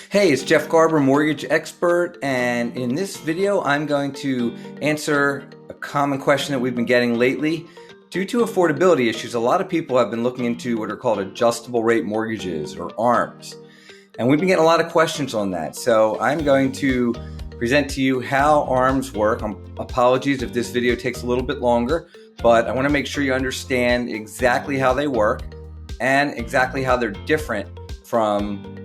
Hey, it's Jeff Garber, mortgage expert, and in this video I'm going to answer a common question that we've been getting lately. Due to affordability issues, a lot of people have been looking into what are called adjustable rate mortgages, or ARMs. And we've been getting a lot of questions on that. So I'm going to present to you how ARMs work. Apologies if this video takes a little bit longer, but I want to make sure you understand exactly how they work and exactly how they're different from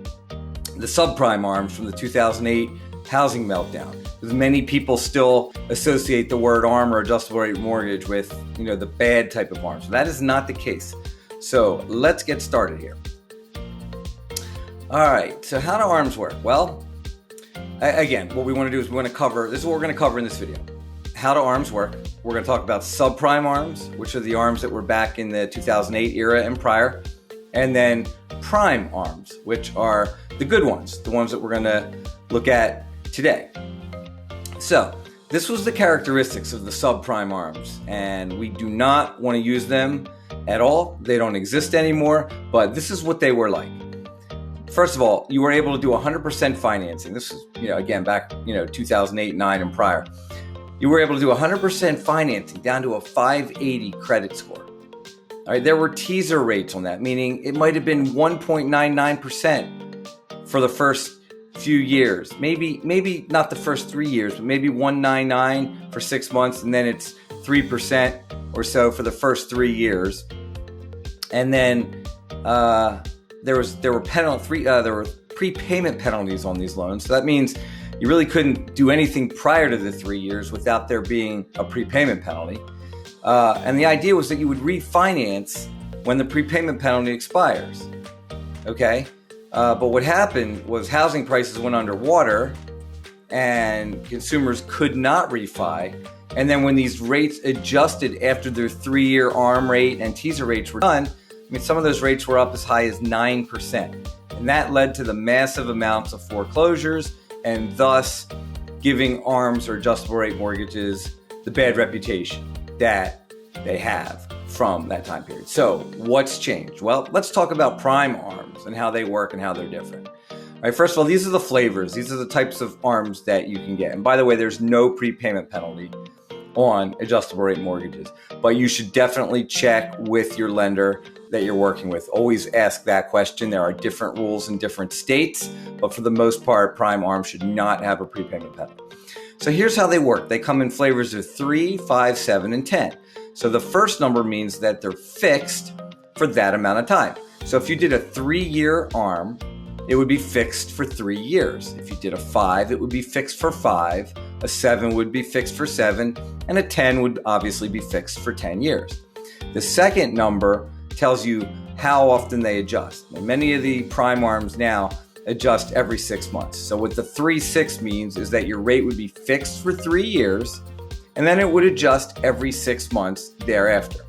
the subprime ARMs from the 2008 housing meltdown. Because many people still associate the word ARM or adjustable rate mortgage with, the bad type of ARMs. That is not the case. So let's get started here. All right, so how do ARMs work? Well, again, what we want to do is this is what we're going to cover in this video. How do ARMs work? We're going to talk about subprime ARMs, which are the ARMs that were back in the 2008 era and prior, and then prime ARMs, which are the good ones, the ones that we're going to look at today. So this was the characteristics of the subprime ARMs, and we do not want to use them at all. They don't exist anymore, but this is what they were like. First of all, you were able to do 100% financing. This is, again, back, 2008, 9 and prior. You were able to do 100% financing down to a 580 credit score. All right, there were teaser rates on that, meaning it might have been 1.99% for the first few years. Maybe not the first 3 years, but maybe 1.99 for 6 months, and then it's 3% or so for the first 3 years. And then there were prepayment penalties on these loans. So that means you really couldn't do anything prior to the 3 years without there being a prepayment penalty. And the idea was that you would refinance when the prepayment penalty expires. Okay? But what happened was housing prices went underwater and consumers could not refi. And then when these rates adjusted after their 3-year ARM rate and teaser rates were done, some of those rates were up as high as 9%. And that led to the massive amounts of foreclosures and thus giving ARMs or adjustable rate mortgages the bad reputation that they have from that time period. So what's changed? Well, let's talk about prime ARMs and how they work and how they're different. All right, first of all, these are the flavors. These are the types of ARMs that you can get. And by the way, there's no prepayment penalty on adjustable rate mortgages, but you should definitely check with your lender that you're working with. Always ask that question. There are different rules in different states, but for the most part, prime ARMs should not have a prepayment penalty. So here's how they work. They come in flavors of 3, 5, 7, and 10. So the first number means that they're fixed for that amount of time. So if you did a 3-year ARM, it would be fixed for 3 years. If you did a 5, it would be fixed for 5. A 7 would be fixed for 7. And a 10 would obviously be fixed for 10 years. The second number tells you how often they adjust. And many of the prime ARMs now adjust every 6 months. So what the 3-6 means is that your rate would be fixed for 3 years, and then it would adjust every 6 months thereafter.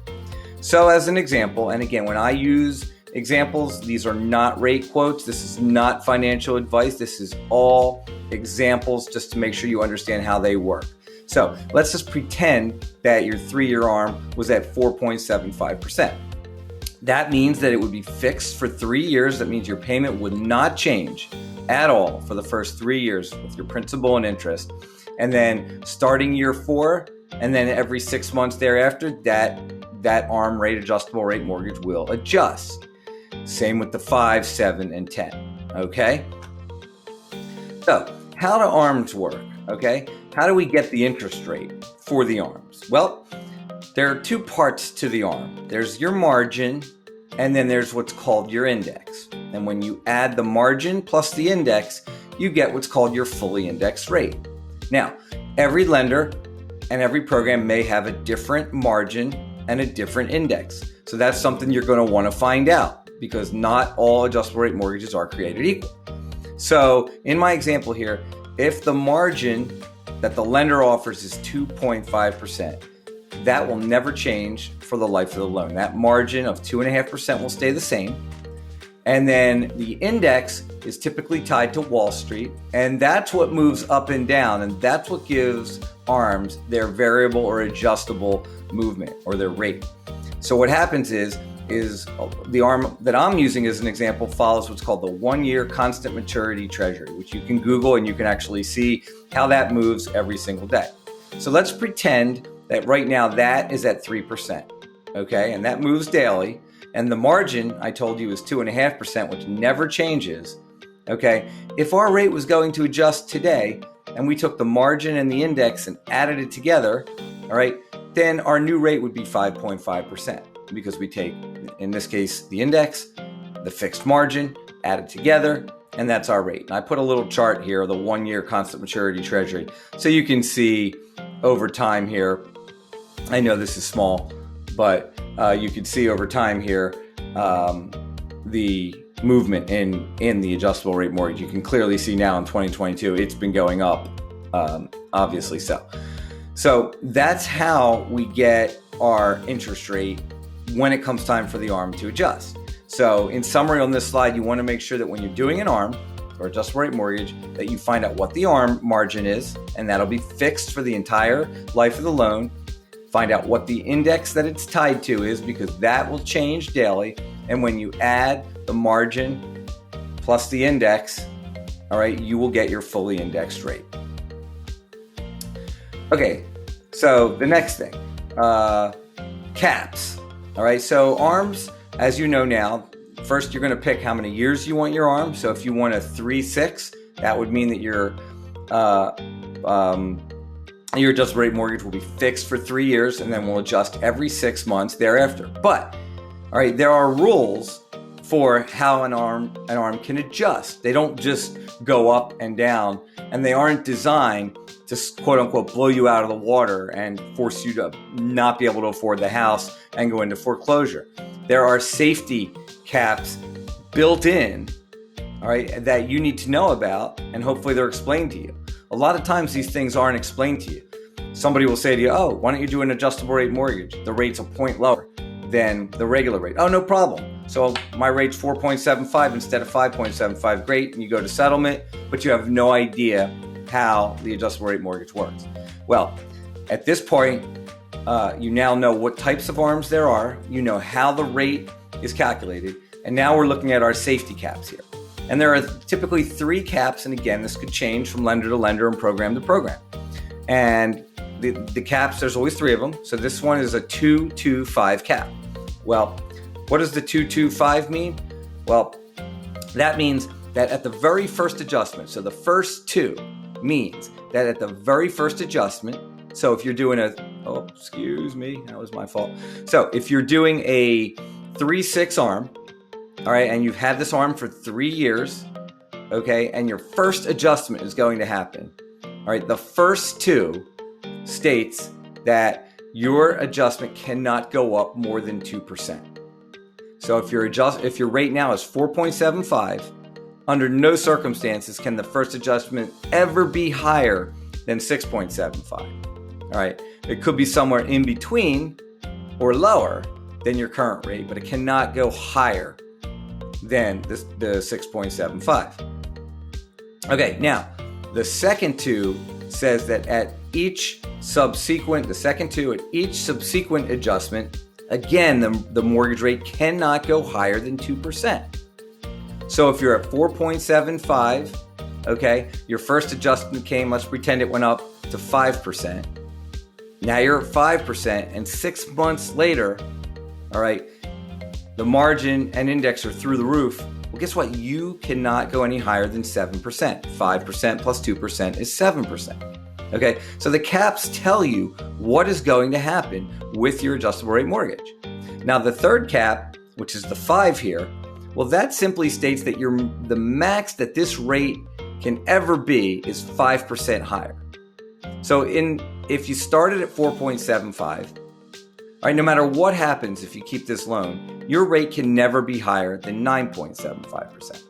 So as an example, and again, when I use examples, these are not rate quotes. This is not financial advice. This is all examples just to make sure you understand how they work. So let's just pretend that your 3-year ARM was at 4.75%. That means that it would be fixed for 3 years. That means your payment would not change at all for the first 3 years with your principal and interest. And then starting year 4, and then every 6 months thereafter, that ARM rate, adjustable rate mortgage, will adjust. Same with the 5, 7, and 10. Okay? So how do ARMs work? Okay? How do we get the interest rate for the ARMs? Well, there are 2 parts to the ARM. There's your margin, and then there's what's called your index. And when you add the margin plus the index, you get what's called your fully indexed rate. Now, every lender and every program may have a different margin and a different index. So that's something you're going to want to find out, because not all adjustable rate mortgages are created equal. So in my example here, if the margin that the lender offers is 2.5%, that will never change for the life of the loan. That margin of 2.5% will stay the same. And then the index is typically tied to Wall Street, and that's what moves up and down, and that's what gives ARMs their variable or adjustable movement or their rate. So what happens is is the ARM that I'm using as an example follows what's called the 1-year constant maturity treasury, which you can Google and you can actually see how that moves every single day. So let's pretend that right now that is at 3%, okay? And that moves daily. And the margin I told you is 2.5%, which never changes, okay? If our rate was going to adjust today and we took the margin and the index and added it together, all right, then our new rate would be 5.5%, because we take, in this case, the index, the fixed margin, add it together, and that's our rate. And I put a little chart here, the 1-year constant maturity treasury, so you can see over time here. I know this is small, but you can see over time here the movement in the adjustable rate mortgage. You can clearly see now in 2022, it's been going up, obviously so. So that's how we get our interest rate when it comes time for the ARM to adjust. So in summary on this slide, you want to make sure that when you're doing an ARM or adjustable rate mortgage, that you find out what the ARM margin is, and that'll be fixed for the entire life of the loan. Find out what the index that it's tied to is, because that will change daily. And when you add the margin plus the index, all right, you will get your fully indexed rate. Okay, so the next thing, caps. All right, so ARMs, as you know now, first you're going to pick how many years you want your ARM. So if you want a 3-6, that would mean that your adjustable rate mortgage will be fixed for 3 years, and then we'll adjust every 6 months thereafter. But all right, there are rules for how an ARM can adjust. They don't just go up and down, and they aren't designed to quote unquote blow you out of the water and force you to not be able to afford the house and go into foreclosure. There are safety caps built in, all right, that you need to know about, and hopefully they're explained to you. A lot of times these things aren't explained to you. Somebody will say to you, oh, why don't you do an adjustable rate mortgage? The rate's a point lower than the regular rate. Oh, no problem. So my rate's 4.75 instead of 5.75. Great. And you go to settlement, but you have no idea how the adjustable rate mortgage works. Well, at this point, you now know what types of ARMs there are. You know how the rate is calculated. And now we're looking at our safety caps here. And there are typically 3 caps. And again, this could change from lender to lender and program to program. And the caps, there's always 3 of them. So this one is a 2-2-5 cap. Well, what does the 2-2-5 mean? Well, that means that at the very first adjustment, so the first 2 means that at the very first adjustment, so if you're doing excuse me, that was my fault. So if you're doing a 3-6 ARM, all right, and you've had this ARM for 3 years, okay, and your first adjustment is going to happen, all right, the first 2 states that your adjustment cannot go up more than 2%. So if your rate now is 4.75, under no circumstances can the first adjustment ever be higher than 6.75. All right, it could be somewhere in between or lower than your current rate, but it cannot go higher than the 6.75. Okay, now the second 2 says that at each subsequent adjustment, again, the mortgage rate cannot go higher than 2%. So if you're at 4.75, okay, your first adjustment came, let's pretend it went up to 5%. Now you're at 5%, and 6 months later, all right, the margin and index are through the roof. Well, guess what? You cannot go any higher than 7%. 5% plus 2% is 7%. Okay, so the caps tell you what is going to happen with your adjustable rate mortgage. Now, the third cap, which is the 5 here, well, that simply states that the max that this rate can ever be is 5% higher. So if you started at 4.75, all right, no matter what happens if you keep this loan, your rate can never be higher than 9.75%.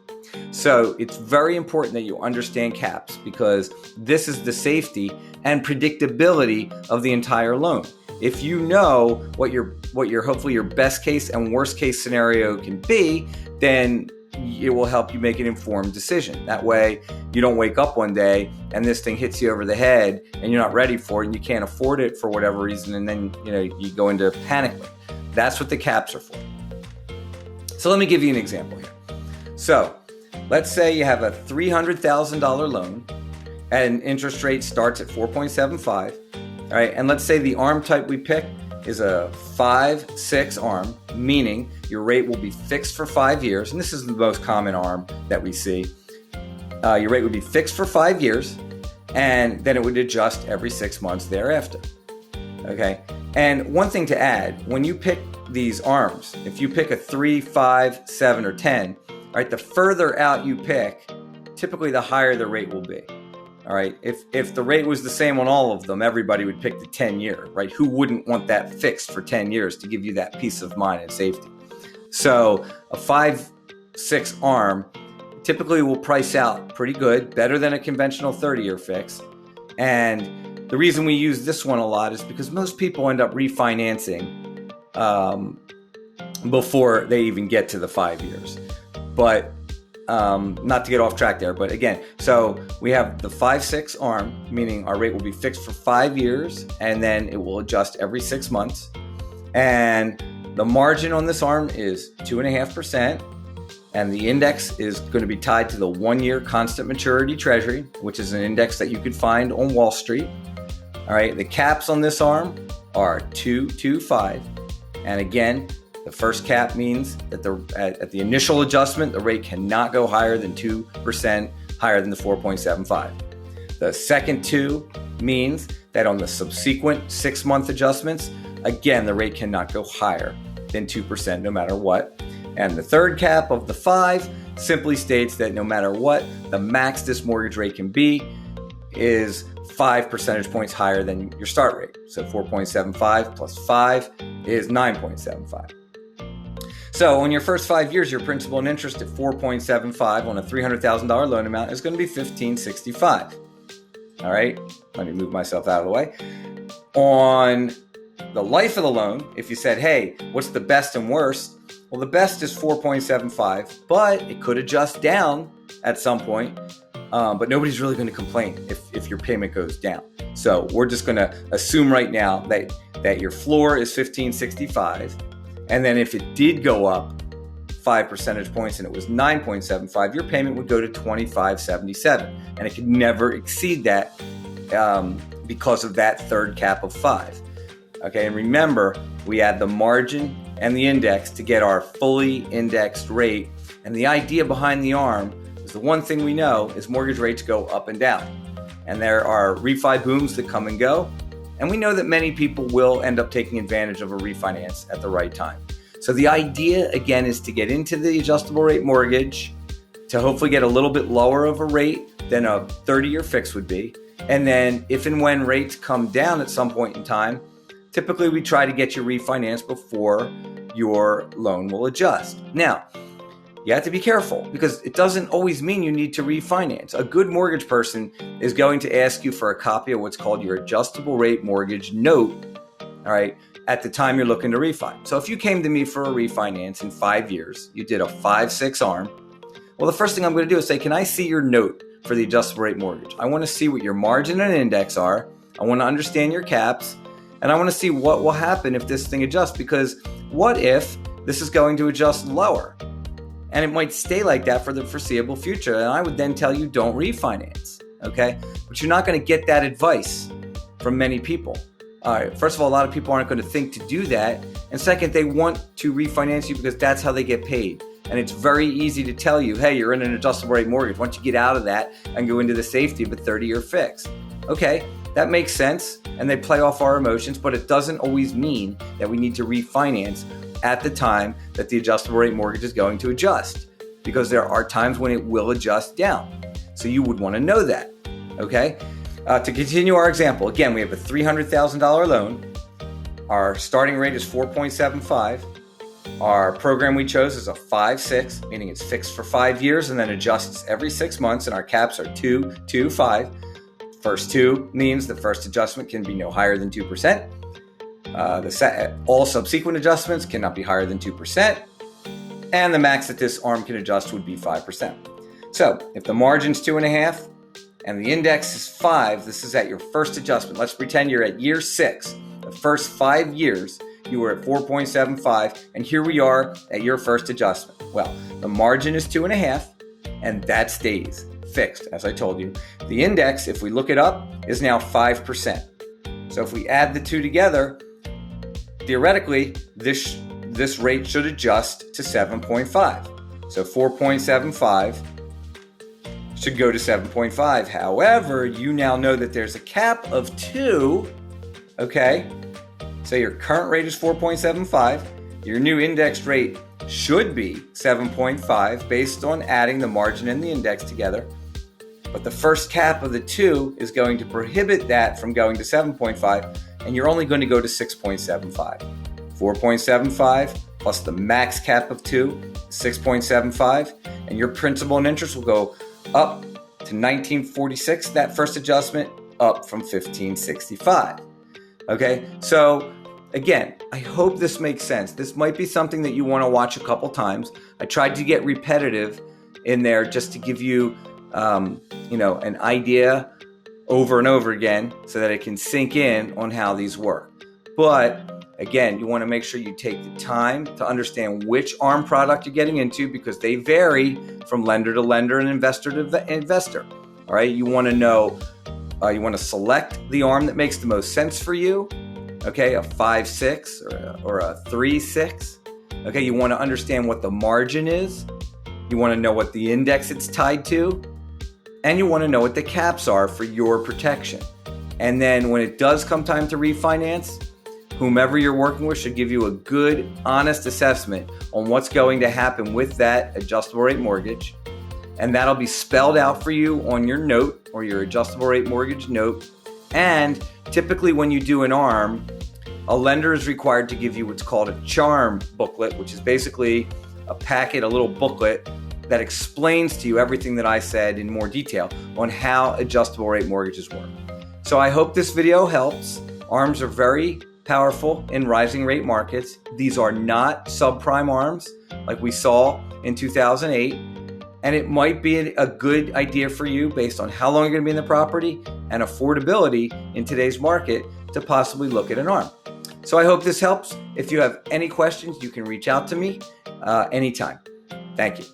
So it's very important that you understand caps, because this is the safety and predictability of the entire loan. If you know what your hopefully your best case and worst case scenario can be, then it will help you make an informed decision. That way you don't wake up one day and this thing hits you over the head and you're not ready for it and you can't afford it for whatever reason, and then you go into panic mode. That's what the caps are for. So let me give you an example here. So let's say you have a $300,000 loan and interest rate starts at 4.75. All right, and let's say the ARM type we pick is a 5-6 ARM, meaning your rate will be fixed for 5 years. And this is the most common ARM that we see. Your rate would be fixed for 5 years, and then it would adjust every 6 months thereafter. Okay, and one thing to add, when you pick these ARMs, if you pick a 3, 5, 7, or 10, all right, the further out you pick, typically the higher the rate will be. All right, if the rate was the same on all of them, everybody would pick the 10-year, right? Who wouldn't want that fixed for 10 years to give you that peace of mind and safety? So a 5-6 ARM typically will price out pretty good, better than a conventional 30-year fix. And the reason we use this one a lot is because most people end up refinancing before they even get to the 5 years. But not to get off track there, but again, so we have the 5-6 ARM, meaning our rate will be fixed for 5 years, and then it will adjust every 6 months. And the margin on this ARM is 2.5%, and the index is going to be tied to the 1-year constant maturity treasury, which is an index that you could find on Wall Street. All right, the caps on this ARM are 2.25, and again, the first cap means that at the initial adjustment, the rate cannot go higher than 2% higher than the 4.75. The second 2 means that on the subsequent 6-month adjustments, again, the rate cannot go higher than 2% no matter what. And the third cap of the 5 simply states that no matter what, the max this mortgage rate can be is 5 percentage points higher than your start rate. So 4.75 plus 5 is 9.75. So in your first 5 years, your principal and interest at 4.75 on a $300,000 loan amount is going to be $1,565. All right, let me move myself out of the way. On the life of the loan, if you said, hey, what's the best and worst? Well, the best is 4.75, but it could adjust down at some point. But nobody's really going to complain if your payment goes down. So we're just going to assume right now that your floor is $1,565. And then if it did go up 5 percentage points and it was 9.75, your payment would go to $2,577. And it could never exceed that because of that third cap of 5. Okay, and remember, we add the margin and the index to get our fully indexed rate. And the idea behind the ARM is the one thing we know is mortgage rates go up and down. And there are refi booms that come and go. And we know that many people will end up taking advantage of a refinance at the right time. So the idea, again, is to get into the adjustable rate mortgage to hopefully get a little bit lower of a rate than a 30-year fix would be. And then if and when rates come down at some point in time, typically we try to get you refinanced before your loan will adjust. Now, you have to be careful because it doesn't always mean you need to refinance. A good mortgage person is going to ask you for a copy of what's called your adjustable rate mortgage note, all right, at the time you're looking to refi. So if you came to me for a refinance in 5 years, you did a 5-6 ARM, well, the first thing I'm going to do is say, can I see your note for the adjustable rate mortgage? I want to see what your margin and index are. I want to understand your caps, and I want to see what will happen if this thing adjusts, because what if this is going to adjust lower? And it might stay like that for the foreseeable future. And I would then tell you, don't refinance, okay? But you're not going to get that advice from many people. All right, first of all, a lot of people aren't going to think to do that. And second, they want to refinance you because that's how they get paid. And it's very easy to tell you, hey, you're in an adjustable rate mortgage. Why don't you get out of that and go into the safety of a 30-year fix? Okay, that makes sense. And they play off our emotions, but it doesn't always mean that we need to refinance at the time that the adjustable rate mortgage is going to adjust, because there are times when it will adjust down. So you would want to know that, okay? To continue our example, again, we have a $300,000 loan. Our starting rate is 4.75. Our program we chose is a 5-6, meaning it's fixed for 5 years and then adjusts every 6 months, and our caps are 2, 2, 5. First 2 means the first adjustment can be no higher than 2%. All subsequent adjustments cannot be higher than 2%, and the max that this ARM can adjust would be 5%. So if the margin's 2.5 and the index is 5, this is at your first adjustment. Let's pretend you're at year 6. The first 5 years, you were at 4.75, and here we are at your first adjustment. Well, the margin is 2.5, and that stays fixed, as I told you. The index, if we look it up, is now 5%. So if we add the two together, theoretically, this rate should adjust to 7.5. So 4.75 should go to 7.5. However, you now know that there's a cap of 2, okay? So your current rate is 4.75. Your new indexed rate should be 7.5 based on adding the margin and the index together. But the first cap of the 2 is going to prohibit that from going to 7.5, and you're only going to go to 6.75. 4.75 plus the max cap of 2, 6.75, and your principal and interest will go up to $19.46, that first adjustment, up from $15.65. Okay, so again, I hope this makes sense. This might be something that you want to watch a couple times. I tried to get repetitive in there just to give you, an idea over and over again so that it can sink in on how these work. But again, you want to make sure you take the time to understand which ARM product you're getting into, because they vary from lender to lender and investor to investor. All right, you want to know, you want to select the ARM that makes the most sense for you. Okay, a 5.6 or a 3.6. Okay, you want to understand what the margin is. You want to know what the index it's tied to. And you want to know what the caps are for your protection. And then when it does come time to refinance, whomever you're working with should give you a good, honest assessment on what's going to happen with that adjustable rate mortgage. And that'll be spelled out for you on your note or your adjustable rate mortgage note. And typically when you do an ARM, a lender is required to give you what's called a charm booklet, which is basically a packet, a little booklet that explains to you everything that I said in more detail on how adjustable rate mortgages work. So I hope this video helps. ARMs are very powerful in rising rate markets. These are not subprime ARMs like we saw in 2008. And it might be a good idea for you based on how long you're going to be in the property and affordability in today's market to possibly look at an ARM. So I hope this helps. If you have any questions, you can reach out to me anytime. Thank you.